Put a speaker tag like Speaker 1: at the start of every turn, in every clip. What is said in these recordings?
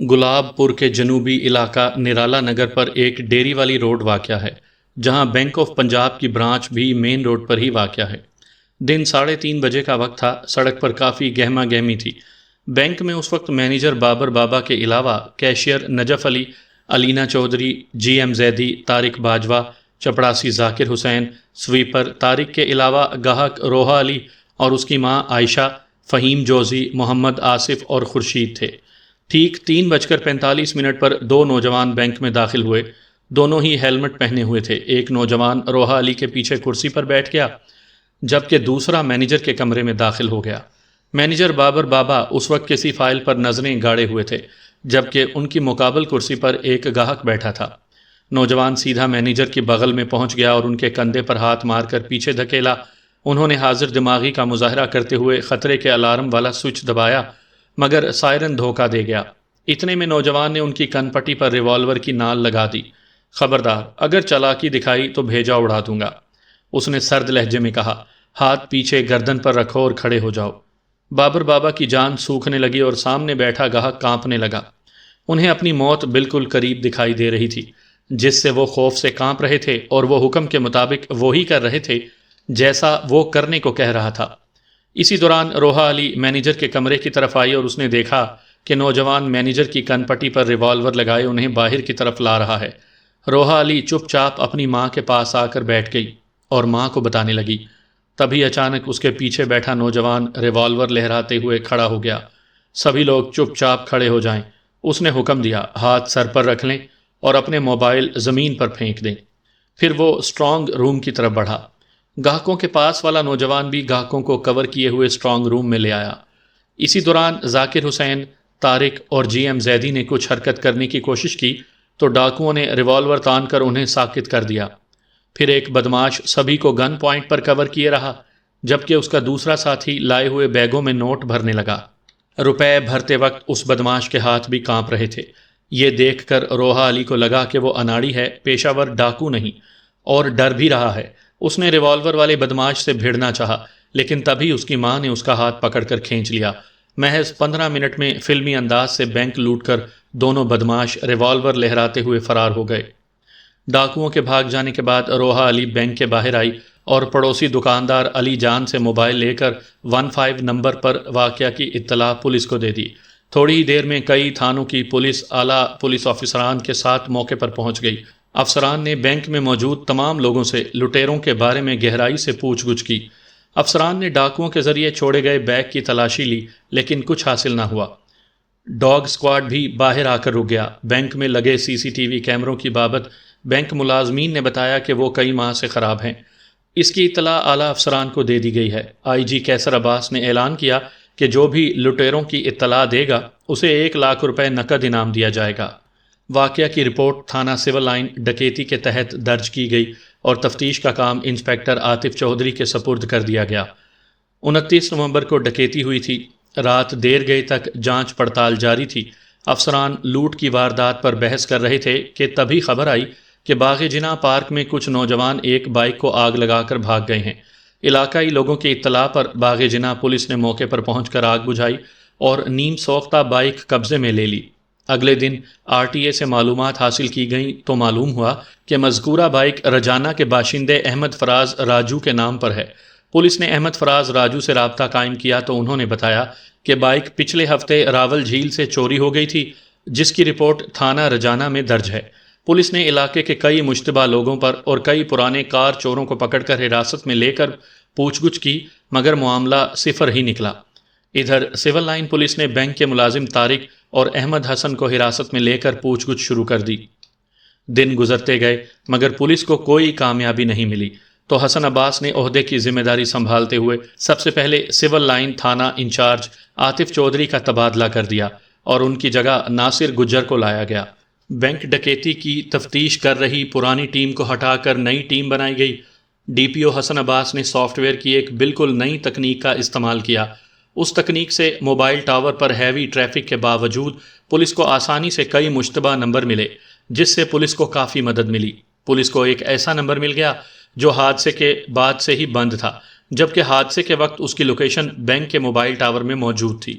Speaker 1: گلاب پور کے جنوبی علاقہ نرالا نگر پر ایک ڈیری والی روڈ واقع ہے، جہاں بینک آف پنجاب کی برانچ بھی مین روڈ پر ہی واقع ہے۔ دن 3:30 بجے کا وقت تھا۔ سڑک پر کافی گہما گہمی تھی۔ بینک میں اس وقت مینیجر بابر بابا کے علاوہ کیشیئر نجف علی، علینا چودھری، جی ایم زیدی، طارق باجوہ، چپڑاسی ذاکر حسین، سویپر طارق کے علاوہ گاہک روحا علی اور اس کی ماں عائشہ، فہیم جوزی، محمد آصف اور خورشید تھے۔ ٹھیک 3:45 پر دو نوجوان بینک میں داخل ہوئے۔ دونوں ہی ہیلمٹ پہنے ہوئے تھے۔ ایک نوجوان روحا علی کے پیچھے کرسی پر بیٹھ گیا، جبکہ دوسرا مینیجر کے کمرے میں داخل ہو گیا۔ مینیجر بابر بابا اس وقت کسی فائل پر نظریں گاڑے ہوئے تھے، جبکہ ان کی مقابل کرسی پر ایک گاہک بیٹھا تھا۔ نوجوان سیدھا مینیجر کے بغل میں پہنچ گیا اور ان کے کندھے پر ہاتھ مار کر پیچھے دھکیلا۔ انہوں نے حاضر دماغی کا مظاہرہ کرتے ہوئے خطرے کے الارم والا سوئچ دبایا، مگر سائرن دھوکہ دے گیا۔ اتنے میں نوجوان نے ان کی کن پٹی پر ریوالور کی نال لگا دی۔ خبردار، اگر چالاکی دکھائی تو بھیجا اڑا دوں گا، اس نے سرد لہجے میں کہا۔ ہاتھ پیچھے گردن پر رکھو اور کھڑے ہو جاؤ۔ بابر بابا کی جان سوکھنے لگی اور سامنے بیٹھا گاہک کانپنے لگا۔ انہیں اپنی موت بالکل قریب دکھائی دے رہی تھی، جس سے وہ خوف سے کانپ رہے تھے، اور وہ حکم کے مطابق وہی کر رہے تھے جیسا وہ کرنے کو کہہ رہا تھا۔ اسی دوران روحا علی مینیجر کے کمرے کی طرف آئی اور اس نے دیکھا کہ نوجوان مینیجر کی کن پٹی پر ریوالور لگائے انہیں باہر کی طرف لا رہا ہے۔ روحا علی چپ چاپ اپنی ماں کے پاس آ کر بیٹھ گئی اور ماں کو بتانے لگی۔ تبھی اچانک اس کے پیچھے بیٹھا نوجوان ریوالور لہراتے ہوئے کھڑا ہو گیا۔ سبھی لوگ چپ چاپ کھڑے ہو جائیں، اس نے حکم دیا۔ ہاتھ سر پر رکھ لیں اور اپنے موبائل زمین پر پھینک دیں۔ پھر وہ اسٹرانگ روم کی طرف بڑھا۔ گاہکوں کے پاس والا نوجوان بھی گاہکوں کو کور کیے ہوئے اسٹرانگ روم میں لے آیا۔ اسی دوران ذاکر حسین، طارق اور جی ایم زیدی نے کچھ حرکت کرنے کی کوشش کی تو ڈاکوؤں نے ریوالور تان کر انہیں ساکت کر دیا۔ پھر ایک بدماش سبھی کو گن پوائنٹ پر کور کیے رہا، جبکہ اس کا دوسرا ساتھی لائے ہوئے بیگوں میں نوٹ بھرنے لگا۔ روپے بھرتے وقت اس بدماش کے ہاتھ بھی کانپ رہے تھے۔ یہ دیکھ کر روحا علی کو لگا کہ وہ اناڑی ہے، پیشہ ور ڈاکو نہیں، اور ڈر بھی رہا ہے۔ اس نے ریوالور والے بدماش سے بھیڑنا چاہا، لیکن تبھی اس کی ماں نے اس کا ہاتھ پکڑ کر کھینچ لیا۔ محض 15 منٹ میں فلمی انداز سے بینک لوٹ کر دونوں بدماش ریوالور لہراتے ہوئے فرار ہو گئے۔ ڈاکوؤں کے بھاگ جانے کے بعد روحا علی بینک کے باہر آئی اور پڑوسی دکاندار علی جان سے موبائل لے کر 15 نمبر پر واقعہ کی اطلاع پولیس کو دے دی۔ تھوڑی ہی دیر میں کئی تھانوں کی پولیس اعلیٰ پولیس افسران کے ساتھ موقع پر پہنچ گئی۔ افسران نے بینک میں موجود تمام لوگوں سے لٹیروں کے بارے میں گہرائی سے پوچھ گچھ کی۔ افسران نے ڈاکوؤں کے ذریعے چھوڑے گئے بیگ کی تلاشی لی، لیکن کچھ حاصل نہ ہوا۔ ڈاگ سکواڈ بھی باہر آ کر رک گیا۔ بینک میں لگے CCTV کیمروں کی بابت بینک ملازمین نے بتایا کہ وہ کئی ماہ سے خراب ہیں۔ اس کی اطلاع اعلیٰ افسران کو دے دی گئی ہے۔ IG کیسر عباس نے اعلان کیا کہ جو بھی لٹیروں کی اطلاع دے گا اسے 1 لاکھ روپے نقد انعام دیا جائے گا۔ واقعہ کی رپورٹ تھانہ سول لائن ڈکیتی کے تحت درج کی گئی اور تفتیش کا کام انسپکٹر عاطف چودھری کے سپرد کر دیا گیا۔ 29 نومبر کو ڈکیتی ہوئی تھی۔ رات دیر گئے تک جانچ پڑتال جاری تھی۔ افسران لوٹ کی واردات پر بحث کر رہے تھے کہ تبھی خبر آئی کہ باغ جناح پارک میں کچھ نوجوان ایک بائک کو آگ لگا کر بھاگ گئے ہیں۔ علاقائی لوگوں کی اطلاع پر باغ جناح پولیس نے موقع پر پہنچ کر آگ بجھائی اور نیم سوختہ بائک قبضے میں لے لی۔ اگلے دن RTA سے معلومات حاصل کی گئیں تو معلوم ہوا کہ مذکورہ بائک رجانہ کے باشندے احمد فراز راجو کے نام پر ہے۔ پولیس نے احمد فراز راجو سے رابطہ قائم کیا تو انہوں نے بتایا کہ بائک پچھلے ہفتے راول جھیل سے چوری ہو گئی تھی، جس کی رپورٹ تھانہ رجانہ میں درج ہے۔ پولیس نے علاقے کے کئی مشتبہ لوگوں پر اور کئی پرانے کار چوروں کو پکڑ کر حراست میں لے کر پوچھ گچھ کی، مگر معاملہ صفر ہی نکلا۔ ادھر سول لائن پولیس نے بینک کے ملازم طارق اور احمد حسن کو حراست میں لے کر پوچھ گچھ شروع کر دی۔ دن گزرتے گئے مگر پولیس کو کوئی کامیابی نہیں ملی تو حسن عباس نے عہدے کی ذمہ داری سنبھالتے ہوئے سب سے پہلے سول لائن تھانہ انچارج عاطف چودھری کا تبادلہ کر دیا اور ان کی جگہ ناصر گجر کو لایا گیا۔ بینک ڈکیتی کی تفتیش کر رہی پرانی ٹیم کو ہٹا کر نئی ٹیم بنائی گئی۔ DPO حسن عباس نے سافٹ ویئر کی ایک بالکل نئی تکنیک کا استعمال کیا۔ اس تکنیک سے موبائل ٹاور پر ہیوی ٹریفک کے باوجود پولیس کو آسانی سے کئی مشتبہ نمبر ملے، جس سے پولیس کو کافی مدد ملی۔ پولیس کو ایک ایسا نمبر مل گیا جو حادثے کے بعد سے ہی بند تھا، جبکہ حادثے کے وقت اس کی لوکیشن بینک کے موبائل ٹاور میں موجود تھی۔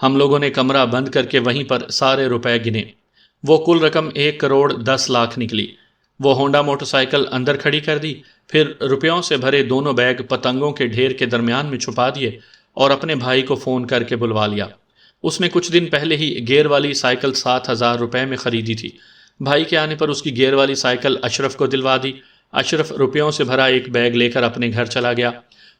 Speaker 1: ہم لوگوں نے کمرہ بند کر کے وہیں پر سارے روپے گنے۔ وہ کل رقم 1,10,00,000 نکلی۔ وہ ہونڈا موٹر سائیکل اندر کھڑی کر دی، پھر روپیوں سے بھرے دونوں بیگ پتنگوں کے ڈھیر کے درمیان میں چھپا دیے اور اپنے بھائی کو فون کر کے بلوا لیا۔ اس نے کچھ دن پہلے ہی گیئر والی سائیکل 7,000 روپے میں خریدی تھی۔ بھائی کے آنے پر اس کی گیئر والی سائیکل اشرف کو دلوا دی۔ اشرف روپیوں سے بھرا ایک بیگ لے کر اپنے گھر چلا گیا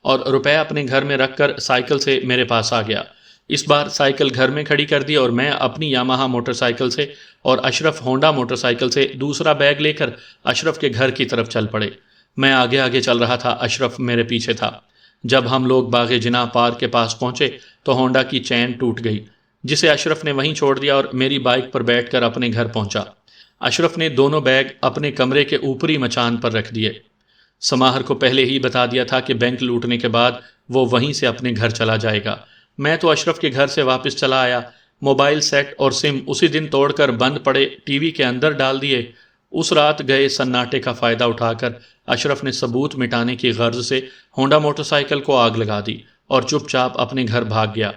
Speaker 1: اور روپے اپنے گھر میں رکھ کر سائیکل سے میرے پاس آ گیا۔ اس بار سائیکل گھر میں کھڑی کر دی اور میں اپنی یاماہا موٹر سائیکل سے اور اشرف ہونڈا موٹر سائیکل سے دوسرا بیگ لے کر اشرف کے گھر کی طرف چل پڑے۔ میں آگے آگے چل رہا تھا، اشرف میرے پیچھے تھا۔ جب ہم لوگ باغ جناح پارک کے پاس پہنچے تو ہونڈا کی چین ٹوٹ گئی، جسے اشرف نے وہیں چھوڑ دیا اور میری بائک پر بیٹھ کر اپنے گھر پہنچا۔ اشرف نے دونوں بیگ اپنے کمرے کے اوپری مچان پر رکھ دیے۔ سماہر کو پہلے ہی بتا دیا تھا کہ بینک لوٹنے کے بعد وہ وہیں سے اپنے گھر چلا جائے گا۔ میں تو اشرف کے گھر سے واپس چلا آیا۔ موبائل سیٹ اور سم اسی دن توڑ کر بند پڑے ٹی وی کے اندر ڈال دیے۔ اس رات گئے سناٹے کا فائدہ اٹھا کر اشرف نے ثبوت مٹانے کی غرض سے ہونڈا موٹر سائیکل کو آگ لگا دی اور چپ چاپ اپنے گھر بھاگ گیا۔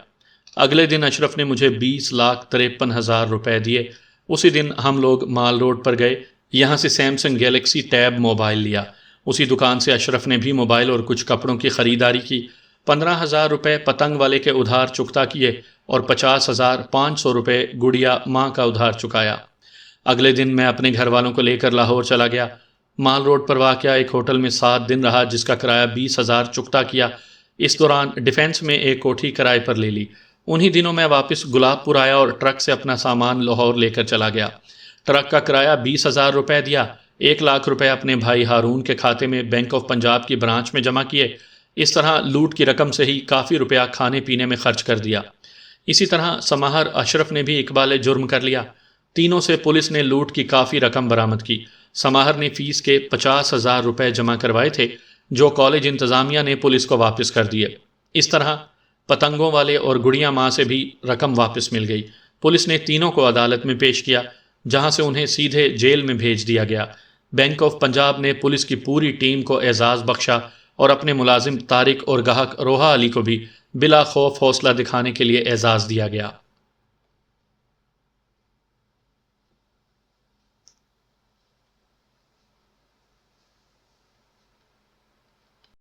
Speaker 1: اگلے دن اشرف نے مجھے 20,53,000 روپے دیے۔ اسی دن ہم لوگ مال روڈ پر گئے، یہاں سے سیمسنگ گیلیکسی ٹیب موبائل لیا۔ اسی دکان سے اشرف نے بھی موبائل اور کچھ کپڑوں کی خریداری کی۔ 15,000 روپے پتنگ والے کے ادھار چکتا کیے اور 50,500 روپے گڑیا ماں کا ادھار چکایا۔ اگلے دن میں اپنے گھر والوں کو لے کر لاہور چلا گیا۔ مال روڈ پر واقع ایک ہوٹل میں 7 دن رہا، جس کا کرایہ 20,000 چکتا کیا۔ اس دوران ڈیفینس میں ایک کوٹھی کرائے پر لے لی۔ انہی دنوں میں واپس گلاب پور آیا اور ٹرک سے اپنا سامان لاہور لے کر چلا گیا۔ ٹرک کا کرایہ 20,000 روپے دیا۔ 1,00,000 روپے اپنے بھائی ہارون کے کھاتے میں بینک آف پنجاب کی برانچ میں جمع کیے۔ اس طرح لوٹ کی رقم سے ہی کافی روپیہ کھانے پینے میں خرچ کر دیا۔ اسی طرح سماہر اشرف نے بھی اقبال جرم کر لیا۔ تینوں سے پولیس نے لوٹ کی کافی رقم برآمد کی۔ سماہر نے فیس کے 50,000 روپے جمع کروائے تھے، جو کالج انتظامیہ نے پولیس کو واپس کر دیے۔ اس طرح پتنگوں والے اور گڑیا ماں سے بھی رقم واپس مل گئی۔ پولیس نے تینوں کو عدالت میں پیش کیا، جہاں سے انہیں سیدھے جیل میں بھیج دیا گیا۔ بینک آف پنجاب نے پولیس کی پوری ٹیم کو اعزاز بخشا اور اپنے ملازم طارق اور گاہک روحا علی کو بھی بلا خوف حوصلہ دکھانے کے لیے اعزاز دیا گیا۔